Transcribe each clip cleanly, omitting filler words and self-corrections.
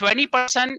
20%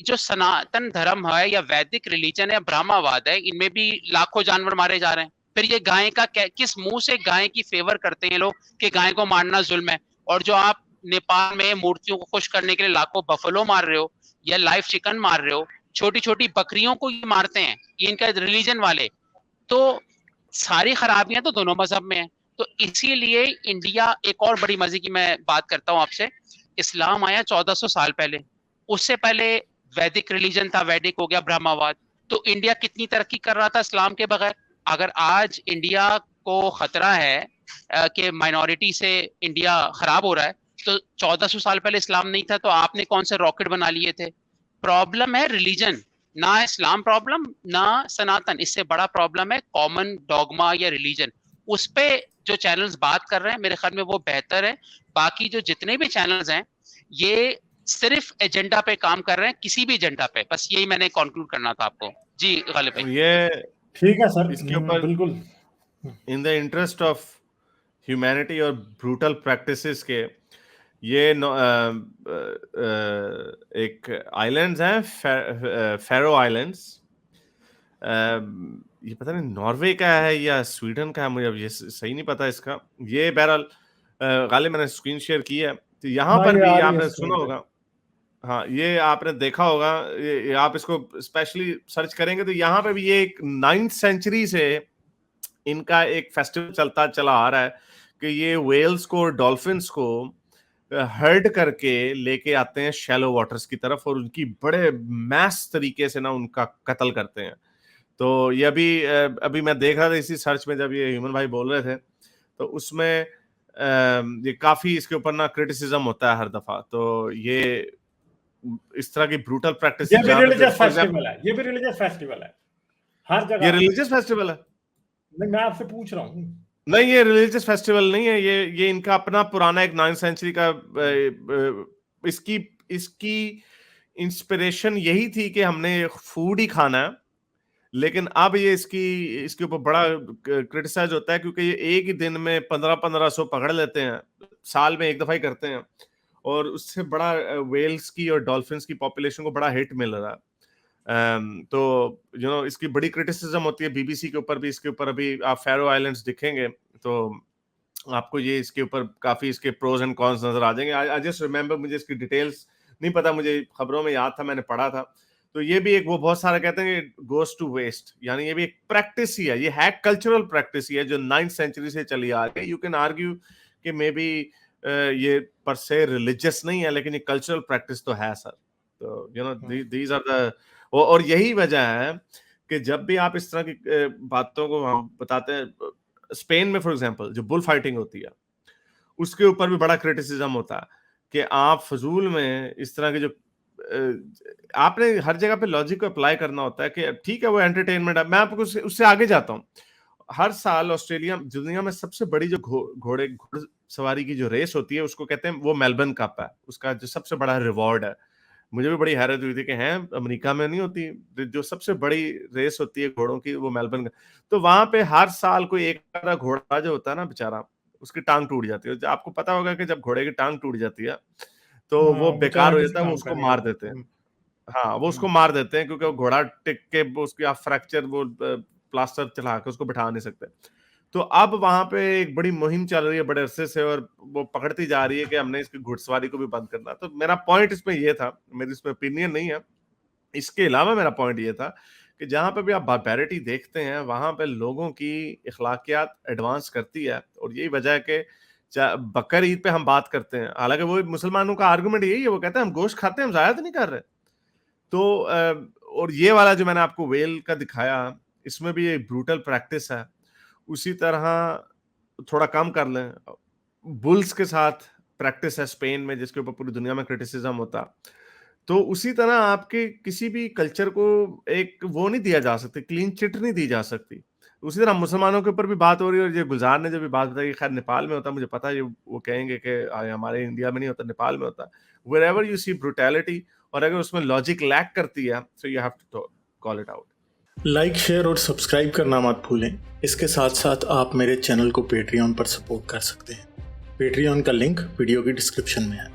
जो सनातन धर्म है या वैदिक रिलीजन है, ब्रह्मवाद है, इनमें भी लाखों जानवर मारे जा रहे हैं। फिर ये गाय का किस मुंह से गाय की फेवर करते हैं लोग कि गाय को मारना जुल्म है। और जो आप नेपाल में मूर्तियों को खुश करने के लिए लाखों बफलो मार रहे हो या लाइव चिकन मार रहे हो, छोटी छोटी बकरियों को ये मारते हैं, ये इनका रिलीजन वाले। तो सारी खराबियां तो दोनों मजहब में है। तो इसीलिए इंडिया, एक और बड़ी मजे की मैं बात करता हूँ आपसे, इस्लाम आया 1400 साल पहले, उससे पहले वैदिक रिलीजन था, वैदिक हो गया ब्रह्मवाद। तो इंडिया कितनी तरक्की कर रहा था इस्लाम के बगैर। अगर आज इंडिया को खतरा है कि माइनॉरिटी से इंडिया खराब हो रहा है, तो 1400 साल पहले इस्लाम नहीं था तो आपने कौन से रॉकेट बना लिए थे। प्रॉब्लम है रिलीजन, ना इस्लाम प्रॉब्लम ना सनातन, इससे बड़ा प्रॉब्लम है कॉमन डॉगमा या रिलीजन। उस पे जो चैनल्स बात कर रहे हैं मेरे ख्याल में वो बेहतर है। बाकी जो जितने भी चैनल्स हैं ये सिर्फ एजेंडा पे काम कर रहे हैं, किसी भी एजेंडा पे। बस यही मैंने कंक्लूड करना था आपको। जी गालिब भाई। ये ठीक है सर, इसके ऊपर बिल्कुल in the interest of humanity और ब्रूटल प्रैक्टिसेस के ये एक आइलैंड्स हैं, फेरो आइलैंड्स। ये पता नहीं नॉर्वे का है या स्वीडन का है, मुझे अब ये सही नहीं पता इसका। ये बहरहाल गालिब मैंने स्क्रीन शेयर की है, तो यहाँ पर भी आपने सुना होगा, हाँ ये आपने देखा होगा, ये आप इसको स्पेशली सर्च करेंगे तो यहाँ पे भी ये एक 9th सेंचुरी से इनका एक फेस्टिवल चलता चला आ रहा है कि ये वेल्स को और डॉल्फिन्स को हर्ड करके लेके आते हैं शैलो वाटर्स की तरफ और उनकी बड़े मैस तरीके से ना उनका कत्ल करते हैं। तो ये अभी मैं देख रहा था इसी सर्च में जब ये ह्यूमन भाई बोल रहे थे, तो उसमें ये काफी इसके ऊपर ना क्रिटिसिज्म होता है हर दफा। तो ये इस तरह की ब्रूटल प्रैक्टिस, ये भी रिलीजियस फेस्टिवल है, ये भी रिलीजियस फेस्टिवल है हर जगह। ये रिलीजियस फेस्टिवल है? नहीं, मैं आपसे पूछ रहा हूँ। नहीं, ये रिलीजियस फेस्टिवल नहीं है, ये इनका अपना पुराना एक 9th सेंचुरी का इसकी इंस्पिरेशन यही थी कि हमने फूड ही खाना है। लेकिन अब ये इसके ऊपर बड़ा क्रिटिसाइज होता है क्योंकि ये एक ही दिन में 1500 पकड़ लेते हैं, साल में एक दफा ही करते हैं, और उससे बड़ा वेल्स की और डॉल्फिन्स की पॉपुलेशन को बड़ा हिट मिल रहा है। तो इसकी बड़ी क्रिटिसिज्म होती है बीबीसी के ऊपर भी। इसके ऊपर अभी आप फेरो आइलैंड्स दिखेंगे तो आपको ये इसके ऊपर काफी इसके प्रोज एंड कॉन्स नजर आ जाएंगे। आई जस्ट रिमेंबर, मुझे इसकी डिटेल्स नहीं पता, मुझे खबरों में याद था, मैंने पढ़ा था। तो ये भी एक, वो बहुत सारा कहते हैं गोस टू वेस्ट, यानी ये भी एक प्रैक्टिस ही है, ये है कल्चरल प्रैक्टिस ही है जो 9th सेंचुरी से चली आ रही है। यू कैन आर्ग्यू कि मे बी ये पर से रिलीजियस नहीं है, लेकिन ये कल्चरल प्रैक्टिस तो है सर। तो दीज आर द, और यही वजह है कि जब भी आप इस तरह की बातों को हम बताते हैं, स्पेन में फॉर एग्जांपल जो बुल फाइटिंग होती है उसके ऊपर भी बड़ा क्रिटिसिज्म होता है कि आप फजूल में इस तरह के जो आपने हर जगह पे लॉजिक को अप्लाई करना होता है कि ठीक है वो एंटरटेनमेंट है। मैं आपको उससे आगे जाता हूँ। हर साल ऑस्ट्रेलिया, दुनिया में सबसे बड़ी जो घोड़े सवारी की जो रेस होती है उसको कहते हैं, वो मेलबर्न कप है, उसका जो सबसे बड़ा रिवॉर्ड है। मुझे भी बड़ी हैरत हुई थी कि हैं अमेरिका में नहीं होती जो सबसे बड़ी रेस होती है घोड़ों की, वो मेलबर्न का। तो वहां पे हर साल कोई एक घोड़ा जो होता है ना बेचारा, उसकी टांग टूट जाती है। आपको पता होगा कि जब घोड़े की टांग टूट जाती है तो वो बेकार हो जाता है, वो उसको मार देते हैं। हाँ, वो उसको मार देते हैं क्योंकि वो घोड़ा टिक के उसकी आप फ्रैक्चर, वो प्लास्टर चला के उसको बैठा नहीं सकते। तो अब वहां पे एक बड़ी मुहिम चल रही है बड़े अरसे से, और वो पकड़ती जा रही है कि हमने इसकी घुड़सवारी को भी बंद करना। तो मेरा पॉइंट इसमें ये था, मेरी इसमें ओपिनियन नहीं है, इसके अलावा मेरा पॉइंट ये था कि जहां पे भी आप बारबैरिटी देखते हैं वहां पे लोगों की इखलाकियात एडवांस करती है। और यही वजह है कि बकर ईद पे हम बात करते हैं, हालांकि वो मुसलमानों का आर्गुमेंट यही है, वो कहते हैं हम गोश्त खाते हैं, हम जाया तो नहीं कर रहे। तो और ये वाला जो मैंने आपको वेल का दिखाया, इसमें भी एक ब्रूटल प्रैक्टिस है। उसी तरह थोड़ा कम कर लें, बुल्स के साथ प्रैक्टिस है स्पेन में, जिसके ऊपर पूरी दुनिया में क्रिटिसिज्म होता। तो उसी तरह आपके किसी भी कल्चर को एक वो नहीं दिया जा सकती, क्लीन चिट नहीं दी जा सकती। उसी तरह मुसलमानों के ऊपर भी बात हो रही है। और ये गुलजार ने जब भी बात बताई, खैर नेपाल में होता, मुझे पता है वो कहेंगे कि हमारे इंडिया में नहीं होता, नेपाल में होता। Wherever you see brutality, और अगर उसमें लॉजिक लैक करती है, so you have to call it out. Like, share और सब्सक्राइब करना मत भूलें। इसके साथ साथ आप मेरे चैनल को पेट्रियन पर सपोर्ट कर सकते हैं। पेट्रियन का लिंक वीडियो की डिस्क्रिप्शन में है।